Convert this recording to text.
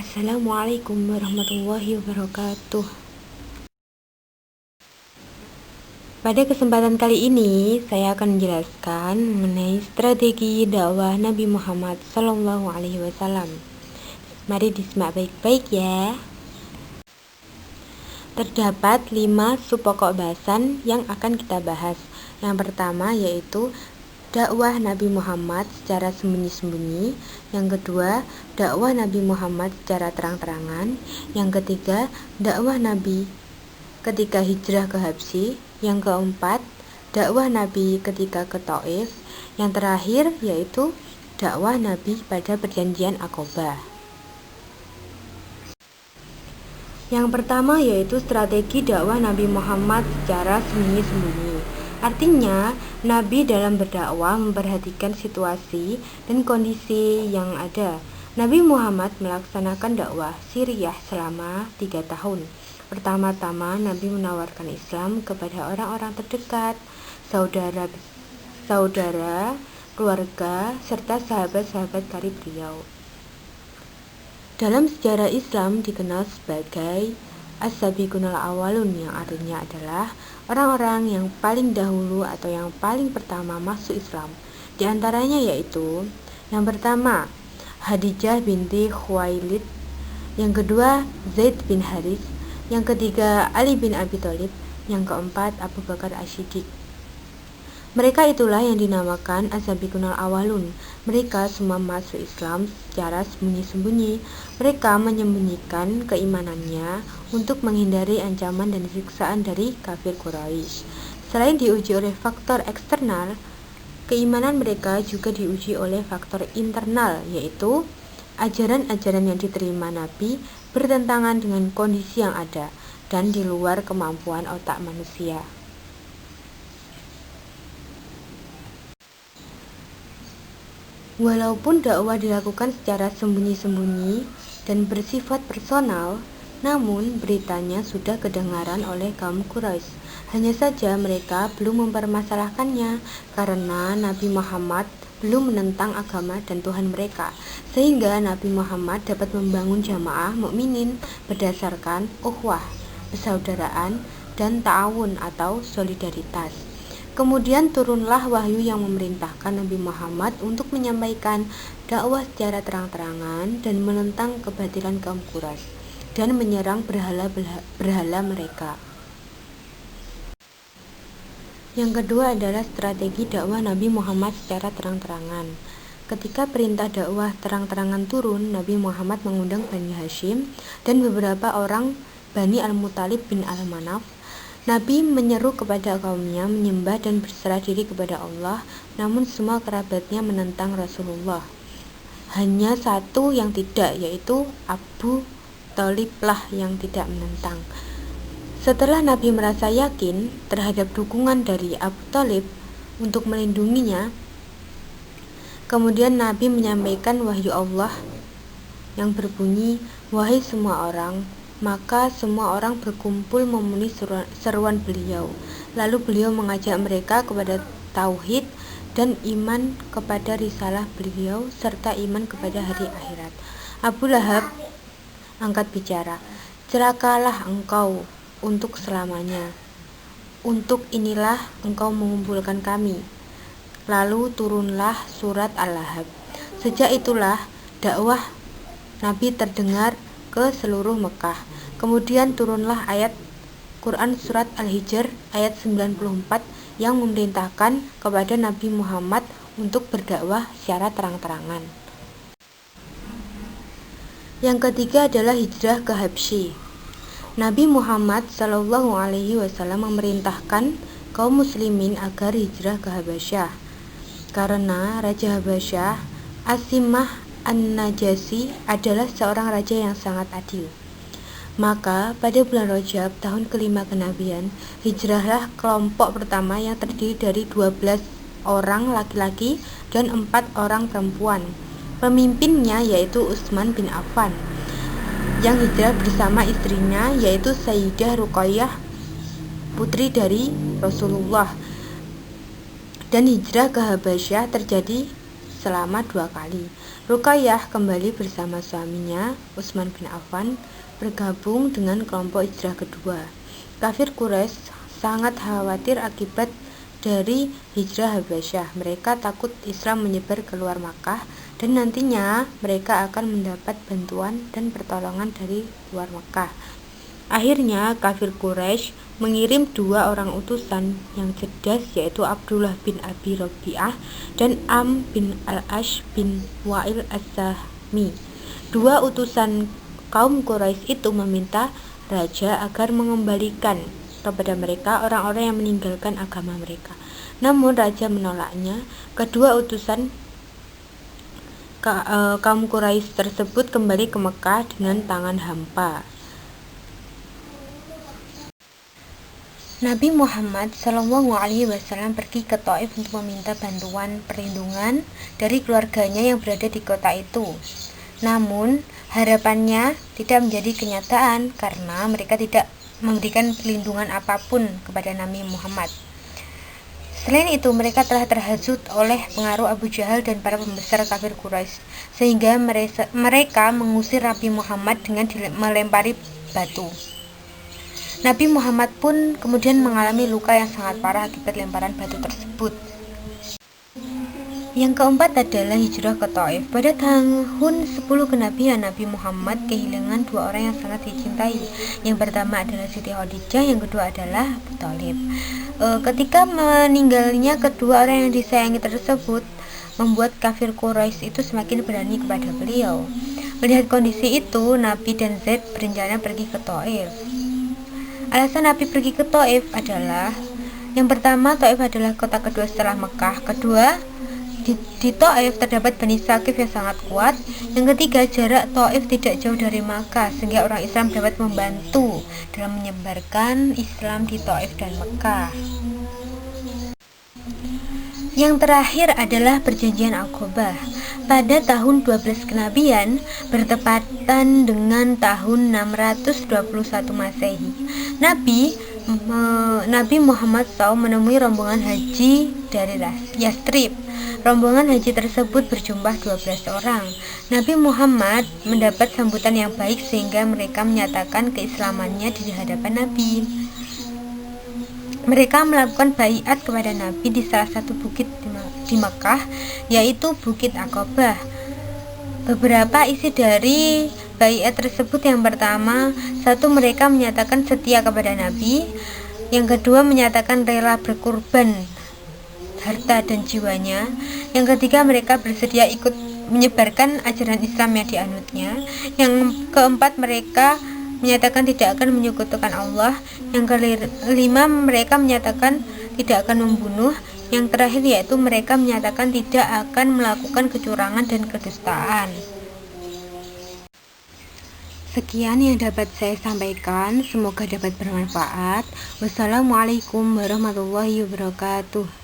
Assalamualaikum warahmatullahi wabarakatuh. Pada kesempatan kali ini, saya akan menjelaskan mengenai strategi dakwah Nabi Muhammad SAW. Mari disimak baik-baik ya. Terdapat 5 subpokok bahasan yang akan kita bahas. Yang pertama yaitu dakwah Nabi Muhammad secara sembunyi-sembunyi. Yang kedua, dakwah Nabi Muhammad secara terang-terangan. Yang ketiga, dakwah Nabi ketika hijrah ke Habsyi. Yang keempat, dakwah Nabi ketika ke Taif. Yang terakhir yaitu dakwah Nabi pada perjanjian Aqabah. Yang pertama yaitu strategi dakwah Nabi Muhammad secara sembunyi-sembunyi. Artinya, Nabi dalam berdakwah memperhatikan situasi dan kondisi yang ada. Nabi Muhammad melaksanakan dakwah Siriyah selama 3 tahun. Pertama-tama, Nabi menawarkan Islam kepada orang-orang terdekat, saudara, keluarga, serta sahabat-sahabat karib beliau. Dalam sejarah Islam dikenal sebagai As-Sabiqunal Awwalun, yang artinya adalah orang-orang yang paling dahulu atau yang paling pertama masuk Islam. Di antaranya yaitu yang pertama Khadijah binti Khuwailid, yang kedua Zaid bin Haris, yang ketiga Ali bin Abi Thalib, yang keempat Abu Bakar As-Siddiq. Mereka itulah yang dinamakan As-Sabiqunal Awwalun. Mereka semua masuk Islam secara sembunyi-sembunyi. Mereka menyembunyikan keimanannya untuk menghindari ancaman dan siksaan dari kafir Quraisy. Selain diuji oleh faktor eksternal, keimanan mereka juga diuji oleh faktor internal, yaitu ajaran-ajaran yang diterima Nabi bertentangan dengan kondisi yang ada dan di luar kemampuan otak manusia. Walaupun dakwah dilakukan secara sembunyi-sembunyi dan bersifat personal, namun beritanya sudah kedengaran oleh kaum Quraisy. Hanya saja mereka belum mempermasalahkannya karena Nabi Muhammad belum menentang agama dan Tuhan mereka, sehingga Nabi Muhammad dapat membangun jamaah mukminin berdasarkan ukhuwah, persaudaraan, dan ta'awun atau solidaritas. Kemudian turunlah wahyu yang memerintahkan Nabi Muhammad untuk menyampaikan dakwah secara terang-terangan dan menentang kebatilan kaum Quraisy dan menyerang berhala mereka. Yang kedua adalah strategi dakwah Nabi Muhammad secara terang-terangan. Ketika perintah dakwah terang-terangan turun, Nabi Muhammad mengundang Bani Hashim dan beberapa orang Bani Al-Muthalib bin Al-Manaf. Nabi menyeru kepada kaumnya menyembah dan berserah diri kepada Allah, namun semua kerabatnya menentang Rasulullah. Hanya satu yang tidak, yaitu Abu Thalib lah yang tidak menentang. Setelah Nabi merasa yakin terhadap dukungan dari Abu Thalib untuk melindunginya, kemudian Nabi menyampaikan wahyu Allah yang berbunyi, "Wahai semua orang," maka semua orang berkumpul memenuhi seruan beliau. Lalu beliau mengajak mereka kepada tauhid dan iman kepada risalah beliau serta iman kepada hari akhirat. Abu Lahab angkat bicara, "Celakalah engkau untuk selamanya. Untuk inilah engkau mengumpulkan kami." Lalu turunlah surat Al-Lahab. Sejak itulah dakwah Nabi terdengar ke seluruh Mekah. Kemudian turunlah ayat Quran surat Al-Hijr ayat 94 yang memerintahkan kepada Nabi Muhammad untuk berdakwah secara terang-terangan. Yang ketiga adalah hijrah ke Habsyi. Nabi Muhammad SAW memerintahkan kaum muslimin agar hijrah ke Habasyah karena Raja Habasyah Asimah An-Najasyi adalah seorang raja yang sangat adil. Maka pada bulan Rajab tahun kelima kenabian, hijrahlah kelompok pertama yang terdiri dari 12 orang laki-laki dan 4 orang perempuan. Pemimpinnya yaitu Utsman bin Affan yang hijrah bersama istrinya yaitu Sayyidah Ruqayyah, putri dari Rasulullah. Dan hijrah ke Habasyah terjadi selama 2 kali. Ruqayyah kembali bersama suaminya, Utsman bin Affan, bergabung dengan kelompok hijrah kedua. Kafir Quraisy sangat khawatir akibat dari hijrah Habasyah. Mereka takut Islam menyebar keluar Makkah dan nantinya mereka akan mendapat bantuan dan pertolongan dari luar Makkah. Akhirnya kafir Quraisy mengirim 2 orang utusan yang cerdas, yaitu Abdullah bin Abi Rabi'ah dan Am bin Al-Ash bin Wa'il As-Sahmi. 2 utusan kaum Quraisy itu meminta raja agar mengembalikan kepada mereka orang-orang yang meninggalkan agama mereka. Namun raja menolaknya. Kedua utusan kaum Quraisy tersebut kembali ke Mekah dengan tangan hampa. Nabi Muhammad SAW pergi ke Thaif untuk meminta bantuan perlindungan dari keluarganya yang berada di kota itu. Namun harapannya tidak menjadi kenyataan karena mereka tidak memberikan perlindungan apapun kepada Nabi Muhammad. Selain itu, mereka telah terhasut oleh pengaruh Abu Jahal dan para pembesar kafir Quraisy, sehingga mereka mengusir Nabi Muhammad dengan melempari batu. Nabi Muhammad pun kemudian mengalami luka yang sangat parah akibat lemparan batu tersebut. Yang keempat adalah hijrah ke Thaif. Pada tahun 10 kenabian, Nabi Muhammad kehilangan 2 orang yang sangat dicintai. Yang pertama adalah Siti Khadijah, yang kedua adalah Abu Thalib. Ketika meninggalnya kedua orang yang disayangi tersebut, membuat kafir Quraisy itu semakin berani kepada beliau. Melihat kondisi itu, Nabi dan Zaid berencana pergi ke Thaif. Alasan Nabi pergi ke Thaif adalah, yang pertama, Thaif adalah kota kedua setelah Mekah. Kedua, di Thaif terdapat Bani Saqif yang sangat kuat. Yang ketiga, jarak Thaif tidak jauh dari Makkah, sehingga orang Islam dapat membantu dalam menyebarkan Islam di Thaif dan Mekah. Yang terakhir adalah perjanjian Aqabah. Pada tahun 12 kenabian, bertepatan dengan tahun 621 Masehi, Nabi Muhammad SAW menemui rombongan haji dari Yastrib. Rombongan haji tersebut berjumlah 12 orang. Nabi Muhammad mendapat sambutan yang baik sehingga mereka menyatakan keislamannya di hadapan Nabi. Mereka melakukan baiat kepada Nabi di salah satu bukit di Makkah, yaitu Bukit Aqabah. Beberapa isi dari baiat tersebut, yang pertama, satu, mereka menyatakan setia kepada Nabi. Yang kedua, menyatakan rela berkorban harta dan jiwanya. Yang ketiga, mereka bersedia ikut menyebarkan ajaran Islam yang dianutnya. Yang keempat, mereka menyatakan tidak akan menyekutukan Allah. Yang kelima, mereka menyatakan tidak akan membunuh. Yang terakhir yaitu mereka menyatakan tidak akan melakukan kecurangan dan kedustaan. Sekian yang dapat saya sampaikan, semoga dapat bermanfaat. Wassalamualaikum warahmatullahi wabarakatuh.